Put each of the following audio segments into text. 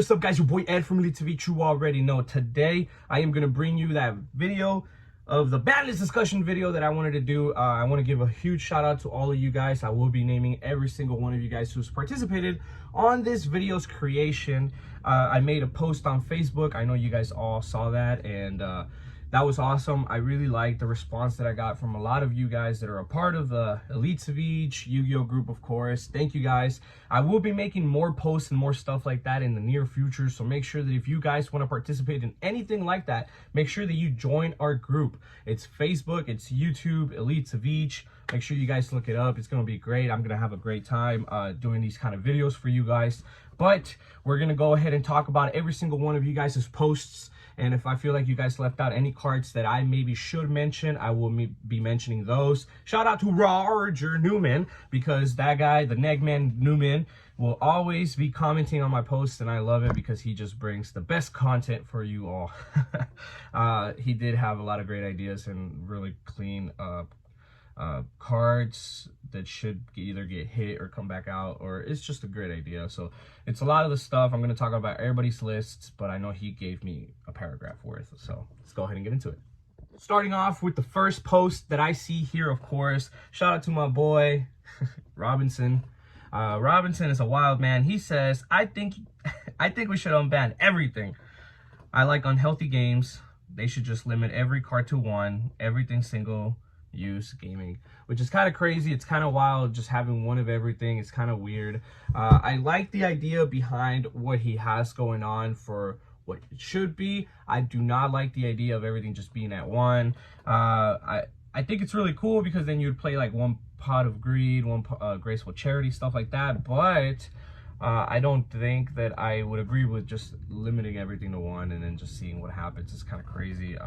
What is up, guys? Your boy Ed from Elite TV. You already know. Today I am going to bring you that video of the Banlist discussion video that I wanted to do. I want to give a huge shout out to all of you guys. I will be naming every single one of you guys who's participated on this video's creation. I made a post on Facebook. I know you guys all saw that, and that was awesome. I really liked the response that I got from a lot of you guys that are a part of the Elites of Each Yu-Gi-Oh group, of course. Thank you guys. I will be making more posts and more stuff like that in the near future, so make sure that if you guys want to participate in anything like that, make sure that you join our group. It's Facebook, it's YouTube, Elites of Each. Make sure you guys look it up. It's going to be great. I'm going to have a great time doing these kind of videos for you guys. But we're going to go ahead and talk about every single one of you guys' posts. And if I feel like you guys left out any cards that I maybe should mention, I will be mentioning those. Shout out to Roger Newman, because that guy, the Negman Newman, will always be commenting on my posts, and I love it because he just brings the best content for you all. He did have a lot of great ideas and really clean cards that should either get hit or come back out, or it's just a great idea. So it's a lot of the stuff I'm going to talk about everybody's lists, but I know he gave me a paragraph worth, so let's go ahead and get into it. Starting off with the first post that I see here, of course, shout out to my boy Robinson. Robinson is a wild man. He says, I think we should unban everything. I like unhealthy games. They should just limit every card to one, everything single use gaming, which is kind of crazy. It's kind of wild just having one of everything. It's kind of weird. I like the idea behind what he has going on for what it should be. I do not like the idea of everything just being at one. I think it's really cool because then you'd play like one pot of greed, one graceful charity, stuff like that. But I don't think that I would agree with just limiting everything to one and then just seeing what happens. It's kind of crazy.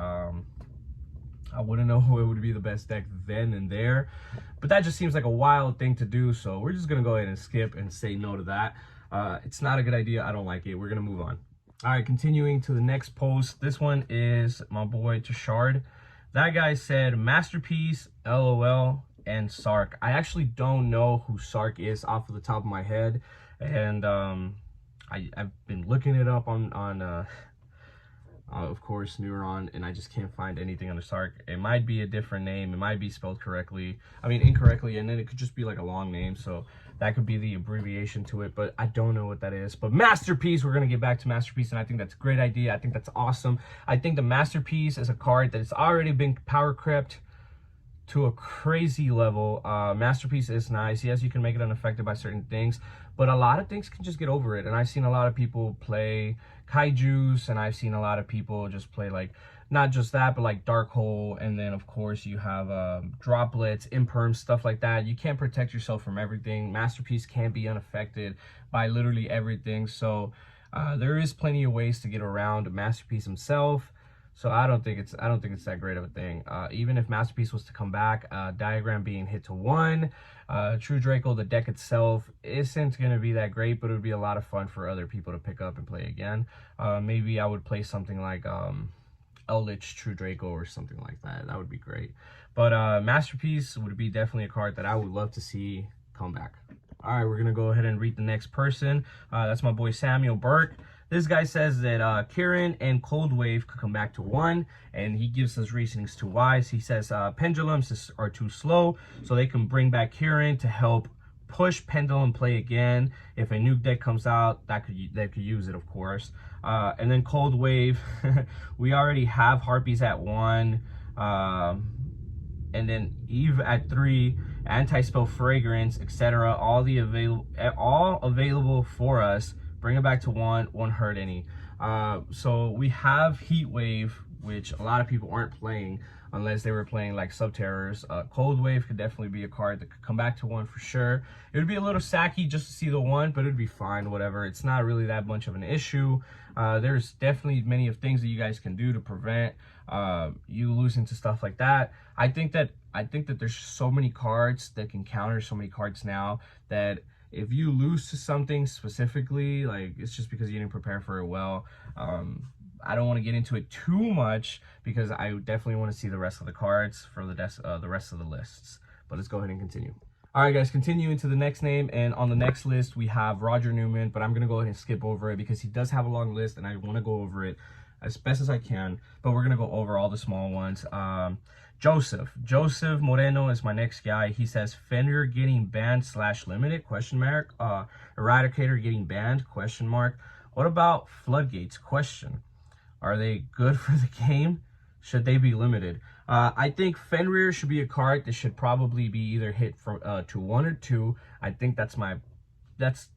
I wouldn't know who would be the best deck then and there, but that just seems like a wild thing to do, so we're just gonna go ahead and skip and say no to that. It's not a good idea. I don't like it. We're gonna move on. All right, continuing to the next post. This one is my boy Tashard. That guy said Masterpiece, LOL, and Sark. I actually don't know who Sark is off of the top of my head, and I've been looking it up on of course, Neuron, and I just can't find anything on the Sark. It might be a different name. It might be spelled incorrectly, and then it could just be like a long name, so that could be the abbreviation to it, but I don't know what that is. But Masterpiece, we're going to get back to Masterpiece, and I think that's a great idea. I think that's awesome. I think the Masterpiece is a card that has already been power crept to a crazy level. Masterpiece is nice. Yes, you can make it unaffected by certain things, but a lot of things can just get over it. And I've seen a lot of people play Kaijus, and I've seen a lot of people just play like not just that, but like Dark Hole, and then of course you have droplets, imperms, stuff like that. You can't protect yourself from everything. Masterpiece can't be unaffected by literally everything, so there is plenty of ways to get around Masterpiece himself. So I don't think it's that great of a thing. Even if Masterpiece was to come back, Diagram being hit to one, True Draco, the deck itself isn't going to be that great, but it would be a lot of fun for other people to pick up and play again. Maybe I would play something like Eldritch True Draco or something like that. That would be great. But Masterpiece would be definitely a card that I would love to see come back. All right, we're going to go ahead and read the next person. That's my boy Samuel Burke. This guy says that Kieran and Cold Wave could come back to one, and he gives us reasonings to why. He says Pendulums are too slow, so they can bring back Kieran to help push Pendulum play again. If a new deck comes out, that could use it, of course. And then Cold Wave, we already have Harpies at one, and then Eve at three, Anti-Spell Fragrance, etc. All available for us. Bring it back to one, won't hurt any. So we have Heat Wave, which a lot of people aren't playing unless they were playing like Sub-Terrors. Cold Wave could definitely be a card that could come back to one for sure. It would be a little sacky just to see the one, but it'd be fine, whatever. It's not really that much of an issue. There's definitely many of things that you guys can do to prevent you losing to stuff like that. I think that there's so many cards that can counter so many cards now that if you lose to something specifically, like it's just because you didn't prepare for it well. I don't want to get into it too much because I definitely want to see the rest of the cards for the rest of the lists. But let's go ahead and continue. All right, guys, continuing to the next name. And on the next list, we have Roger Newman, but I'm going to go ahead and skip over it because he does have a long list and I want to go over it as best as I can. But we're going to go over all the small ones. Joseph Moreno is my next guy. He says Fender getting banned / limited, question mark. Eradicator getting banned, question mark. What about floodgates, question. Are they good for the game? Should they be limited? I think Fenrir should be a card that should probably be either hit from to 1 or 2. I think that's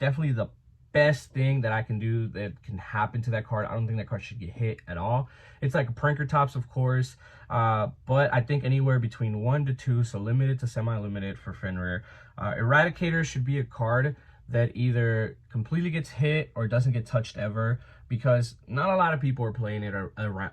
definitely the best thing that I can do that can happen to that card. I don't think that card should get hit at all. It's like a pranker tops, of course, but I think anywhere between 1 to 2, so limited to semi-limited for Fenrir. Eradicator should be a card that either completely gets hit or doesn't get touched ever, because not a lot of people are playing it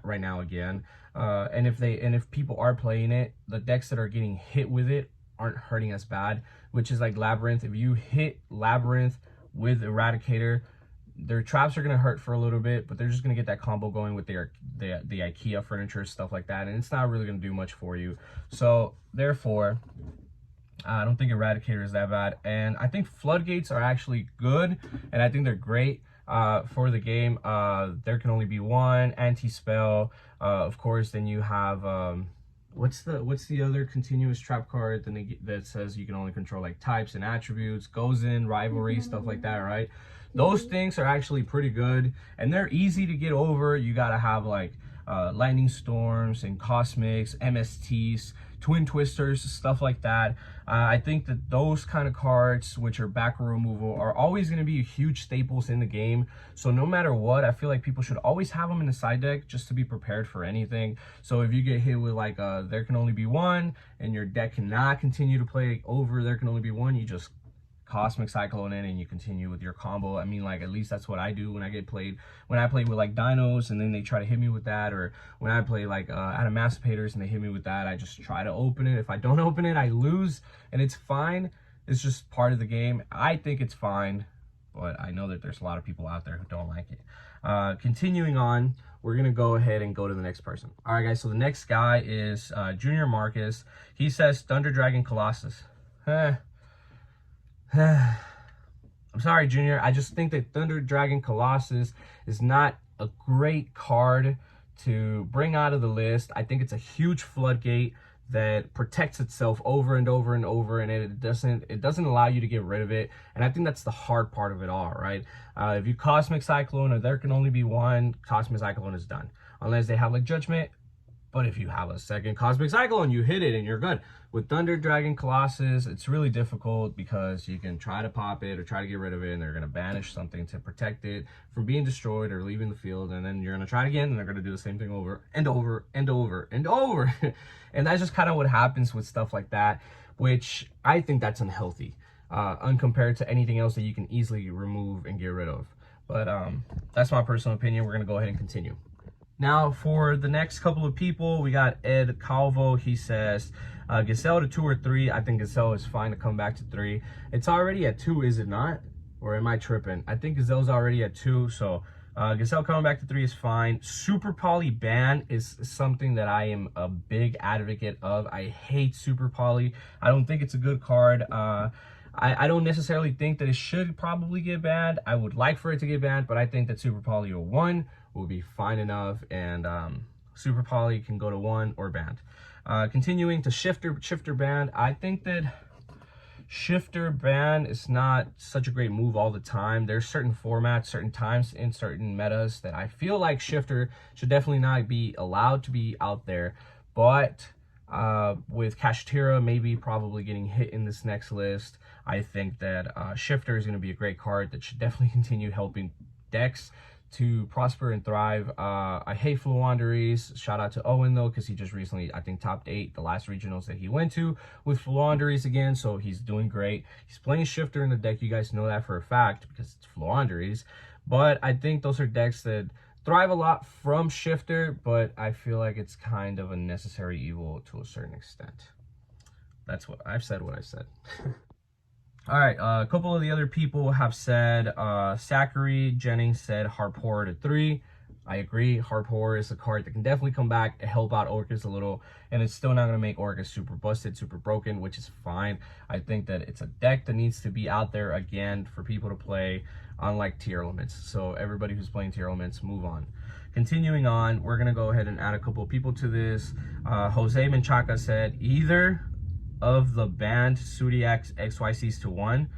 right now again. And if people are playing it, the decks that are getting hit with it aren't hurting as bad, which is like Labyrinth. If you hit Labyrinth with Eradicator, their traps are going to hurt for a little bit, but they're just going to get that combo going with the IKEA furniture, stuff like that, and it's not really going to do much for you. So therefore, I don't think Eradicator is that bad, and I think Floodgates are actually good, and I think they're great for the game. There can only be one anti-spell, of course. Then you have what's the other continuous trap card that says you can only control like types and attributes, goes in rivalry, stuff like that, right? Those things are actually pretty good, and they're easy to get over. You gotta have like lightning storms and cosmics, MSTs, twin twisters, stuff like that. I think that those kind of cards, which are back row removal, are always going to be huge staples in the game. So no matter what, I feel like people should always have them in the side deck just to be prepared for anything. So if you get hit with like there can only be one, and your deck cannot continue to play over there can only be one, you just Cosmic Cyclone in and you continue with your combo. I mean, like, at least that's what I do when I play with like dinos and then they try to hit me with that, or when I play like Adamascipators and they hit me with that, I just try to open it. If I don't open it, I lose, and it's fine. It's just part of the game. I think it's fine, but I know that there's a lot of people out there who don't like it. Continuing on, we're gonna go ahead and go to the next person. All right, guys, so the next guy is Junior Marcus. He says Thunder Dragon Colossus. I'm sorry, Junior. I just think that Thunder Dragon Colossus is not a great card to bring out of the list. I think it's a huge floodgate that protects itself over and over and over, and it doesn't allow you to get rid of it. And I think that's the hard part of it all, right? If you Cosmic Cyclone, or there can only be one, Cosmic Cyclone is done. Unless they have like Judgment. But if you have a second Cosmic Cyclone, you hit it and you're good. With Thunder Dragon Colossus, it's really difficult because you can try to pop it or try to get rid of it, and they're going to banish something to protect it from being destroyed or leaving the field, and then you're going to try it again, and they're going to do the same thing over and over and over and over. And that's just kind of what happens with stuff like that, which I think that's unhealthy, uncompared to anything else that you can easily remove and get rid of. But that's my personal opinion. We're going to go ahead and continue. Now, for the next couple of people, we got Ed Calvo. He says, Gazelle to 2 or 3. I think Gazelle is fine to come back to 3. It's already at 2, is it not? Or am I tripping? I think Gazelle's already at 2, so Gazelle coming back to 3 is fine. Super Poly ban is something that I am a big advocate of. I hate Super Poly. I don't think it's a good card. I don't necessarily think that it should probably get banned. I would like for it to get banned, but I think that Super Poly 1 will be fine enough, and Super Poly can go to 1 or banned. Continuing to Shifter ban, I think that Shifter ban is not such a great move all the time. There's certain formats, certain times in certain metas that I feel like Shifter should definitely not be allowed to be out there. But with Kashtira maybe probably getting hit in this next list, I think that Shifter is going to be a great card that should definitely continue helping decks to prosper and thrive. I hate Fluanderies. Shout out to Owen though, because he just recently, I think, topped 8 the last regionals that he went to with Fluanderies again, so he's doing great. He's playing Shifter in the deck. You guys know that for a fact because it's Fluanderies. But I think those are decks that thrive a lot from Shifter, but I feel like it's kind of a necessary evil to a certain extent. That's what I've said. What I said. All right, a couple of the other people have said Zachary Jennings said Harpor to 3. I agree. Harp Horror is a card that can definitely come back and help out Orcus a little, and it's still not going to make Orcus super busted, super broken, which is fine. I think that it's a deck that needs to be out there again for people to play, unlike Tier Elements. So everybody who's playing Tier Elements, move on. Continuing on, we're going to go ahead and add a couple of people to this. Jose Menchaca said, either of the banned Zodiac's XYCs to 1.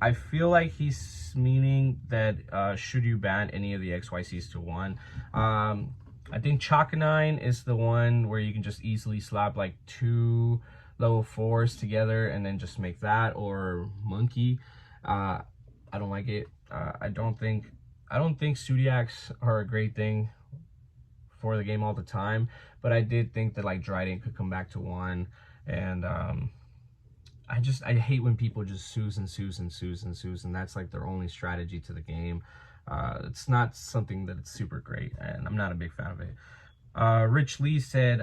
I feel like he's meaning that should you ban any of the XYCs to 1. I think Chakanine is the one where you can just easily slap like 2 level 4s together and then just make that, or Monkey. I don't like it. I don't think Zodiacs are a great thing for the game all the time, but I did think that like Dryden could come back to 1, and I hate when people just Suze, and that's like their only strategy to the game. It's not something that it's super great, and I'm not a big fan of it. Rich Lee said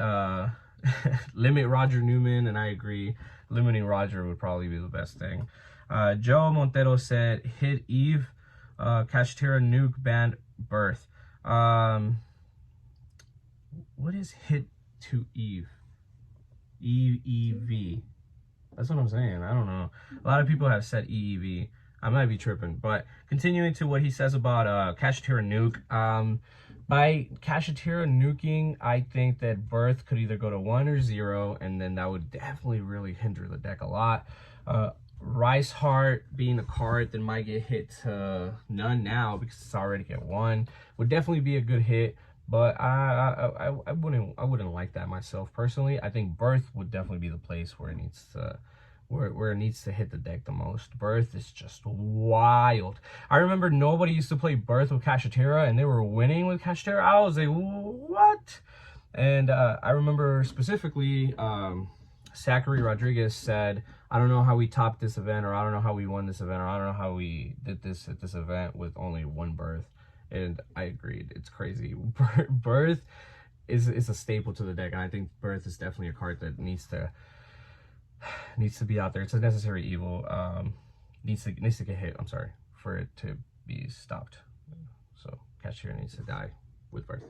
limit Roger Newman, and I agree. Limiting Roger would probably be the best thing. Joe Montero said hit Eve, Kashtira Nuke, banned Birth. What is hit to Eve? EEV. That's what I'm saying. I don't know. A lot of people have said EEV. I might be tripping. But continuing to what he says about Kashtira Nuke. By Kashtira nuking, I think that Birth could either go to 1 or 0, and then that would definitely really hinder the deck a lot. Rice Heart being a card that might get hit to none now because it's already at 1 would definitely be a good hit. But I wouldn't like that myself personally. I think Birth would definitely be the place where it needs to where it needs to hit the deck the most. Birth is just wild. I remember nobody used to play Birth with Kashtira and they were winning with Kashtira. I was like, what? And I remember specifically Zachary Rodriguez said, I don't know how we topped this event, or I don't know how we won this event, or I don't know how we did this at this event with only 1 Birth. And I agreed. It's crazy. Birth is a staple to the deck, and I think Birth is definitely a card that needs to be out there. It's a necessary evil. Needs to get hit. I'm sorry, for it to be stopped. So Kashtira needs to die with Birth.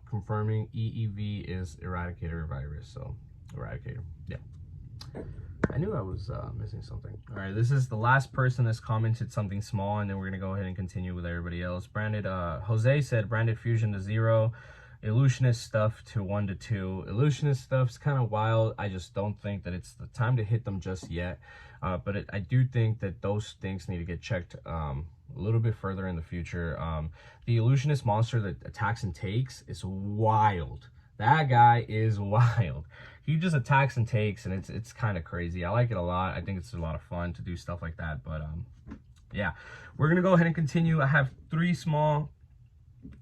Confirming EEV is Eradicator virus. So Eradicator. Yeah. I knew I was missing something. All right, this is the last person that's commented something small, and then we're gonna go ahead and continue with everybody else. Branded Jose said branded fusion to 0, illusionist stuff to 1 to 2. Illusionist stuff's kind of wild. I just don't think that it's the time to hit them just yet. But I do think that those things need to get checked a little bit further in the future. The illusionist monster that attacks and takes is wild. That guy is wild. He just attacks and takes, and it's kind of crazy. I like it a lot. I think it's a lot of fun to do stuff like that. But yeah, we're gonna go ahead and continue. I have 3 small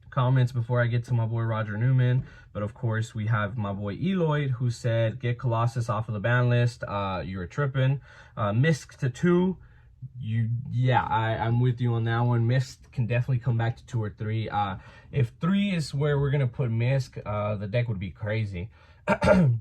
comments before I get to my boy Roger Newman. But of course, we have my boy Eloyd, who said get Colossus off of the ban list. You're tripping. Misk to 2. I'm with you on that one. Mist can definitely come back to 2 or 3. If 3 is where we're gonna put Mist, the deck would be crazy.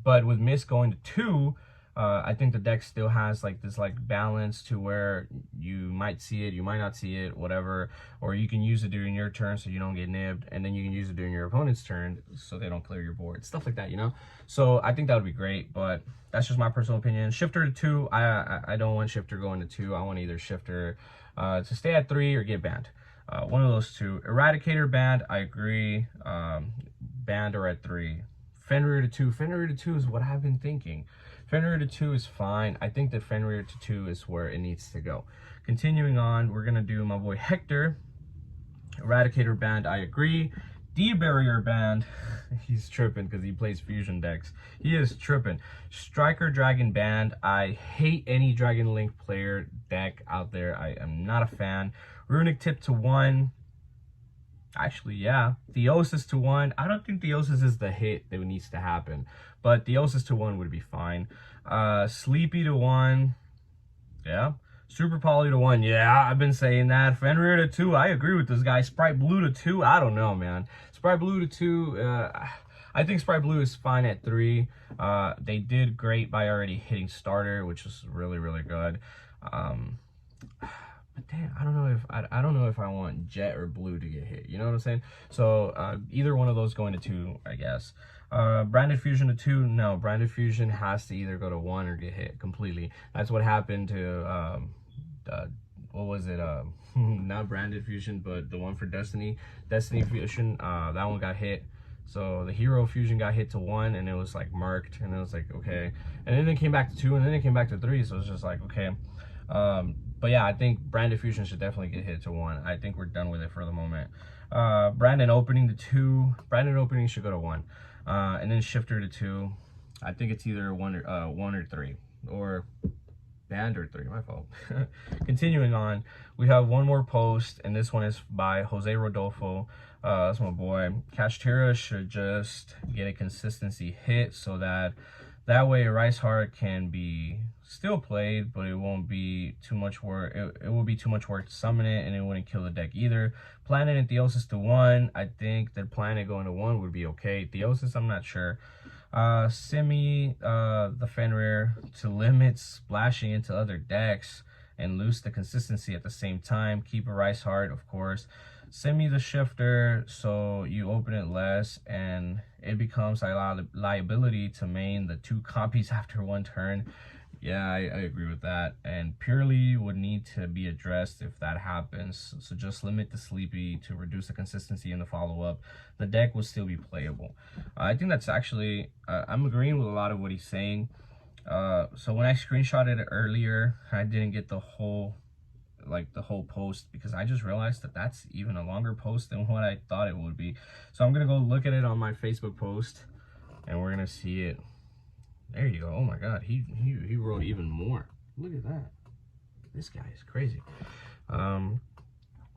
But with Mist going to 2, I think the deck still has like this like balance to where you might see it, you might not see it, whatever, or you can use it during your turn so you don't get nibbed, and then you can use it during your opponent's turn so they don't clear your board, stuff like that, you know. So I think that would be great, but that's just my personal opinion. Shifter to 2, I don't want Shifter going to 2. I want either Shifter to stay at 3 or get banned. One of those 2. Eradicator banned, I agree. Banned or at 3. Fenrir to 2. Fenrir to 2 is what I've been thinking. Fenrir to 2 is fine. I think that Fenrir to 2 is where it needs to go. Continuing on, we're gonna do my boy Hector. Eradicator banned, I agree. D-Barrier banned. He's tripping because he plays fusion decks. He is tripping. Striker Dragon banned. I hate any Dragon Link player deck out there. I am not a fan. Runic Tip to 1. Actually, yeah. Theosis to 1. I don't think Theosis is the hit that needs to happen, but Theosis to 1 would be fine. Sleepy to 1. Yeah. Super Poly to 1. Yeah, I've been saying that. Fenrir to 2. I agree with this guy. Sprite Blue to 2. I don't know, man. Sprite Blue to 2. I think Sprite Blue is fine at 3. They did great by already hitting starter, which was really, really good. But damn, I don't know if I want jet or blue to get hit. You know what I'm saying? So either one of those going to 2, I guess. Branded Fusion to 2, no. Branded Fusion has to either go to 1 or get hit completely. That's what happened to what was it? Not Branded Fusion, but the one for Destiny Fusion. That one got hit. So the Hero Fusion got hit to 1, and it was like marked, and it was like okay, and then it came back to 2, and then it came back to 3. So it's just like okay. But yeah, I think Branded Fusion should definitely get hit to 1. I think we're done with it for the moment. Branded Opening to 2. Branded Opening should go to 1. And then Shifter to 2. I think it's either 1 or 3, or banned or 3. My fault. Continuing on, we have one more post, and this one is by Jose Rodolfo. That's my boy. Kashtira should just get a consistency hit so that way Rice Heart can be still played, but it won't be too much work. It will be too much work to summon it, and it wouldn't kill the deck either. Planet and Theosis to 1. I think that Planet going to 1 would be okay. Theosis, I'm not sure. Simi, the Fenrir, to limit splashing into other decks and lose the consistency at the same time. Keep a Rice Heart, of course. Simi the Shifter, so you open it less and it becomes a liability to main the 2 copies after 1 turn. Yeah, I agree with that. And Purely would need to be addressed if that happens. So just limit the Sleepy to reduce the consistency in the follow-up. The deck will still be playable. I think that's actually, I'm agreeing with a lot of what he's saying. So when I screenshotted it earlier, I didn't get the whole post because I just realized that that's even a longer post than what I thought it would be. So I'm gonna go look at it on my Facebook post and we're gonna see it. There you go. Oh my god, he wrote even more. Look at that. This guy is crazy.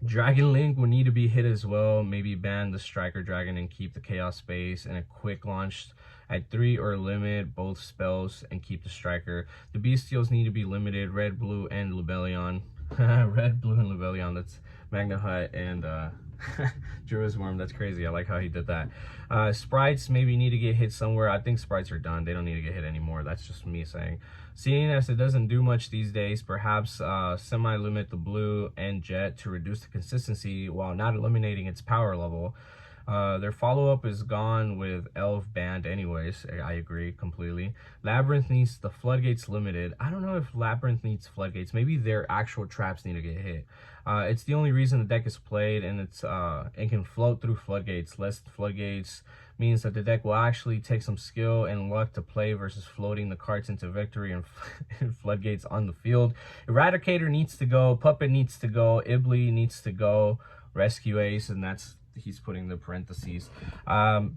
Dragon Link would need to be hit as well. Maybe ban the Striker Dragon and keep the Chaos Space, and a quick launch at 3 or limit both spells and keep the Striker. The Bestials need to be limited. Red, Blue, and Lebellion. Red, Blue, and Lebellion. That's Magna Hut and Druid's Worm. That's crazy. I like how he did that. Sprites maybe need to get hit somewhere. I think Sprites are done. They don't need to get hit anymore. That's just me saying. Seeing as it doesn't do much these days, perhaps semi-limit the Blue and Jet to reduce the consistency while not eliminating its power level. Their follow-up is gone with Elf banned anyways. I agree completely. Labyrinth needs the Floodgates limited. I don't know if Labyrinth needs Floodgates. Maybe their actual traps need to get hit. It's the only reason the deck is played, and it can float through Floodgates. Less Floodgates means that the deck will actually take some skill and luck to play versus floating the cards into victory and Floodgates on the field. Eradicator needs to go. Puppet needs to go. Ibli needs to go. Rescue Ace, and that's... he's putting the parentheses. I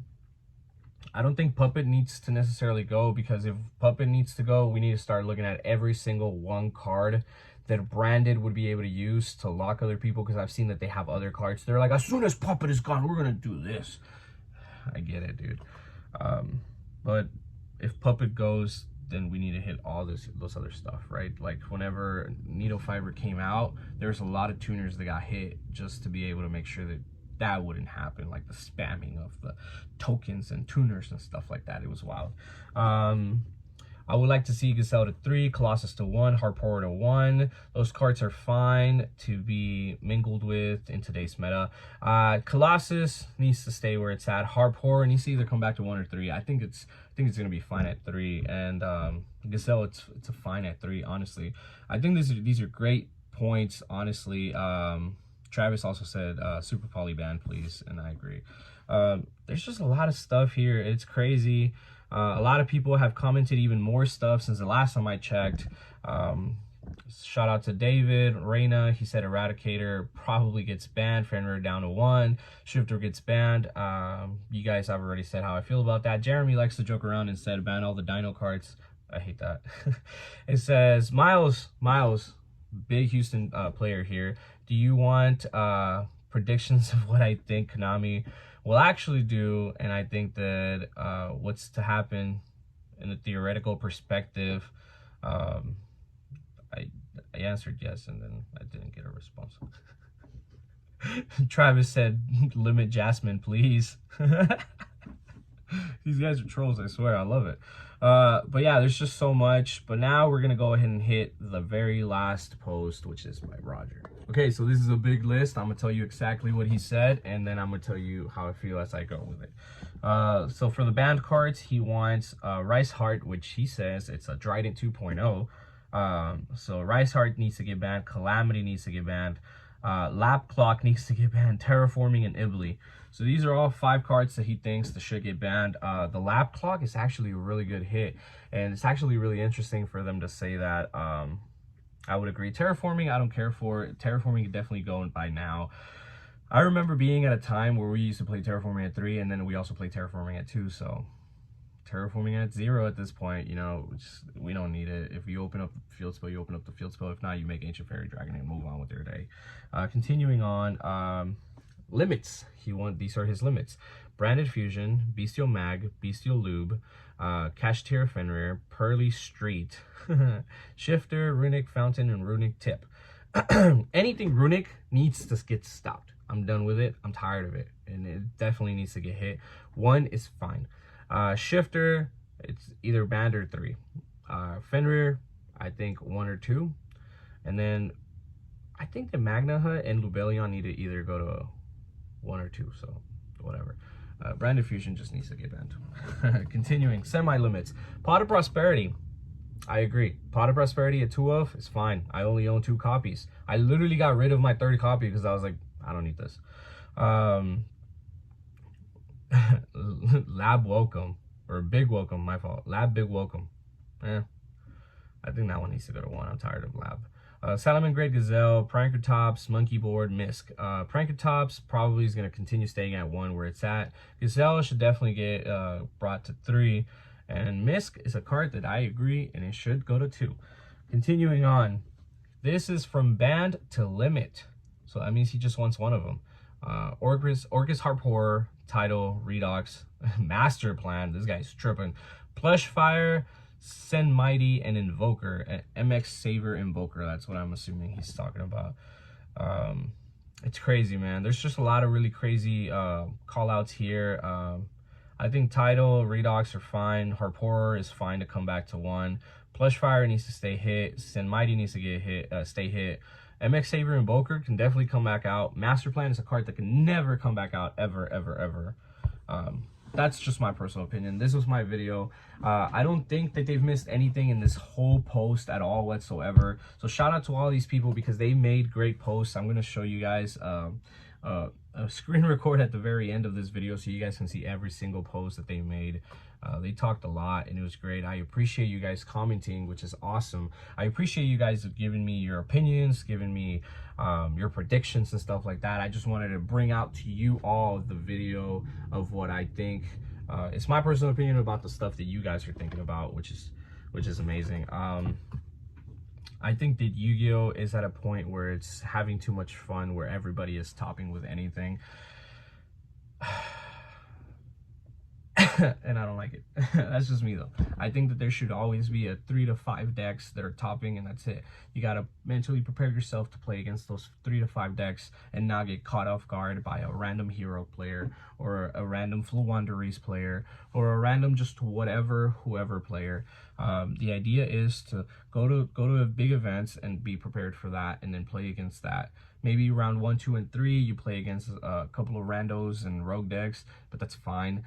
don't think Puppet needs to necessarily go, because if Puppet needs to go, we need to start looking at every single 1 card that Branded would be able to use to lock other people, because I've seen that they have other cards. They're like, as soon as Puppet is gone, we're gonna do this. I get it, dude. But if Puppet goes, then we need to hit all those other stuff, right? Like whenever Needle Fiber came out, there's a lot of tuners that got hit just to be able to make sure that that wouldn't happen, like the spamming of the tokens and tuners and stuff like that. It was wild. I would like to see Gazelle to 3, Colossus to 1, Harpour to 1. Those cards are fine to be mingled with in today's meta. Colossus needs to stay where it's at. Harpour needs to either come back to 1 or 3. I think it's gonna be fine at 3, and Gazelle it's a fine at 3. Honestly, I think these are great points. Honestly, Travis also said Super Poly ban, please, and I agree. There's just a lot of stuff here. It's crazy. A lot of people have commented even more stuff since the last time I checked. Shout out to David Reyna. He said Eradicator probably gets banned. Fenrir down to 1. Shifter gets banned. You guys have already said how I feel about that. Jeremy likes to joke around and said ban all the Dino cards. I hate that. It says Miles, big Houston player here. Do you want predictions of what I think Konami will actually do? And I think that what's to happen in a theoretical perspective, I answered yes, and then I didn't get a response. Travis said, limit Jasmine, please. These guys are trolls, I swear. I love it. But yeah, there's just so much. But now we're going to go ahead and hit the very last post, which is by Roger. Okay, so this is a big list. I'm gonna tell you exactly what he said, and then I'm gonna tell you how I feel as I go with it. So for the banned cards, he wants Rice Heart, which he says it's a Trident 2.0. So Rice Heart needs to get banned. Calamity needs to get banned. Lap Clock needs to get banned. Terraforming and Ibly. So these are all 5 cards that he thinks that should get banned. The Lap Clock is actually a really good hit, and it's actually really interesting for them to say that. I would agree. Terraforming, I don't care for. Terraforming can definitely go by now. I remember being at a time where we used to play Terraforming at 3, and then we also play Terraforming at 2, so Terraforming at 0 at this point, you know, we don't need it. If you open up the field spell, you open up the field spell. If not, you make Ancient Fairy Dragon and move on with your day. Continuing on, limits. These are his limits. Branded Fusion, Bestial Mag, Bestial Lube, Kashtira Fenrir, Pearly Street, Shifter, Runic Fountain, and Runic Tip. Anything Runic needs to get stopped. I'm done with it. I'm tired of it, and it definitely needs to get hit. 1 is fine. Shifter, it's either banned or 3. Fenrir, I think 1 or 2. And then I think the Magna Hut and Lubellion need to either go to 1 or 2, so whatever. Branded Fusion just needs to get banned. Continuing, semi-limits. Pot of Prosperity, I agree. Pot of Prosperity at 2 of is fine. I only own 2 copies. I literally got rid of my 3rd copy because I was like, I don't need this. Lab Welcome, or Big Welcome, my fault. Lab Big Welcome. I think that one needs to go to 1. I'm tired of Lab. Salamangreat Gazelle, Prankertops, Monkey Board, Misk. Prankertops probably is going to continue staying at 1 where it's at. Gazelle should definitely get brought to 3. And Misk is a card that I agree, and it should go to 2. Continuing on, this is from banned to limit. So that means he just wants 1 of them. Orcus Harpor, Tidal, Redox, Master Plan. This guy's tripping. Plush Fire, Send Mighty, and Invoker. MX Saver Invoker. That's what I'm assuming he's talking about. It's crazy, man. There's just a lot of really crazy call outs here. I think Tidal, Redox are fine. Harpor is fine to come back to 1. Plush Fire needs to stay hit. Send Mighty needs to get hit, stay hit. MX Saver Invoker can definitely come back out. Master Plan is a card that can never come back out, ever, ever, ever. That's just my personal opinion. This was my video. I don't think that they've missed anything in this whole post at all whatsoever. So shout out to all these people because they made great posts. I'm going to show you guys a screen record at the very end of this video so you guys can see every single post that they made. They talked a lot and it was great. I appreciate you guys commenting, which is awesome. I appreciate you guys giving me your opinions, giving me your predictions and stuff like that. I just wanted to bring out to you all the video of what I think. It's my personal opinion about the stuff that you guys are thinking about, which is amazing. I think that Yu-Gi-Oh! Is at a point where it's having too much fun, where everybody is topping with anything. And I don't like it. That's just me though. I think that there should always be a 3 to 5 decks that are topping, and that's it. You gotta mentally prepare yourself to play against those 3 to 5 decks and not get caught off guard by a random hero player or a random Floowandereeze player or a random just whoever player. The idea is to go to big events and be prepared for that, and then play against that. Maybe round 1, 2, and 3, you play against a couple of randos and rogue decks, but that's fine.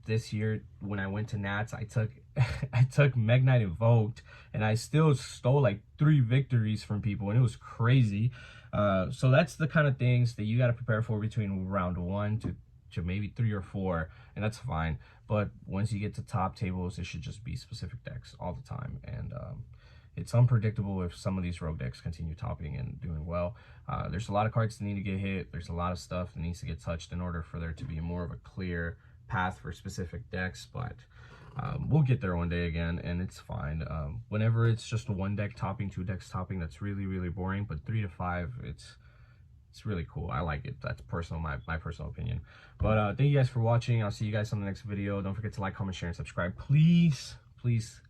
This year when I went to Nats, I took Meg Knight Invoked, and I still stole like 3 victories from people, and it was crazy. So that's the kind of things that you got to prepare for between round 1 to maybe 3 or 4, and that's fine. But once you get to top tables, it should just be specific decks all the time, and it's unpredictable if some of these rogue decks continue topping and doing well. There's a lot of cards that need to get hit. There's a lot of stuff that needs to get touched in order for there to be more of a clear path for specific decks, but we'll get there one day again, and it's fine. Whenever it's just 1 deck topping, 2 decks topping, that's really, really boring, but 3 to 5, it's really cool. I like it. That's personal, my personal opinion. But thank you guys for watching. I'll see you guys on the next video. Don't forget to like, comment, share, and subscribe. Please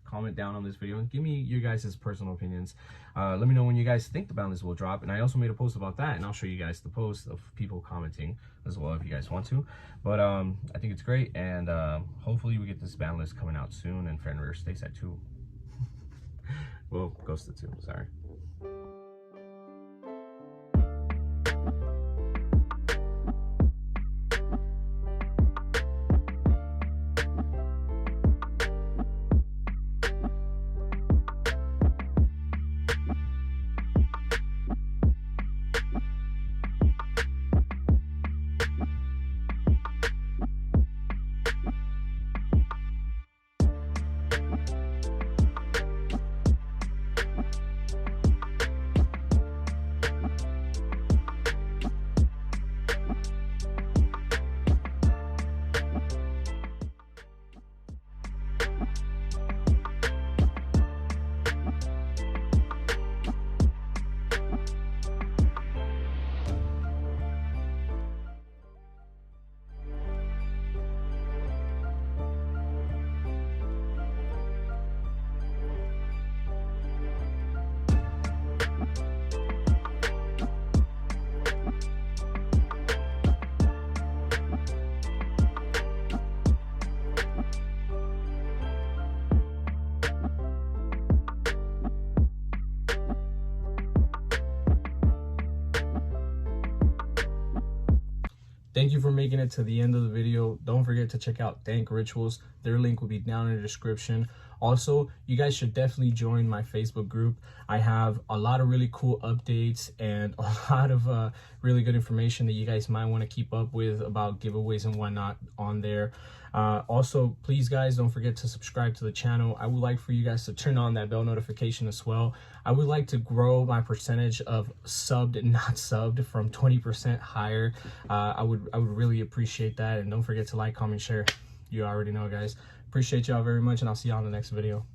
comment down on this video and give me your guys' personal opinions. Let me know when you guys think the Banlist will drop, and I also made a post about that, and I'll show you guys the post of people commenting as well if you guys want to. But I think it's great, and hopefully we get this Banlist coming out soon and Fenrir stays at 2. Well, goes to 2, sorry. Thank you for making it to the end of the video. Don't forget to check out Thank Rituals. Their link will be down in the description. Also, you guys should definitely join my Facebook group. I have a lot of really cool updates and a lot of really good information that you guys might want to keep up with about giveaways and whatnot on there. Also, please guys, don't forget to subscribe to the channel. I would like for you guys to turn on that bell notification as well. I would like to grow my percentage of subbed and not subbed from 20% higher. I would really appreciate that. And don't forget to like, comment, share. You already know, guys. Appreciate y'all very much, and I'll see y'all in the next video.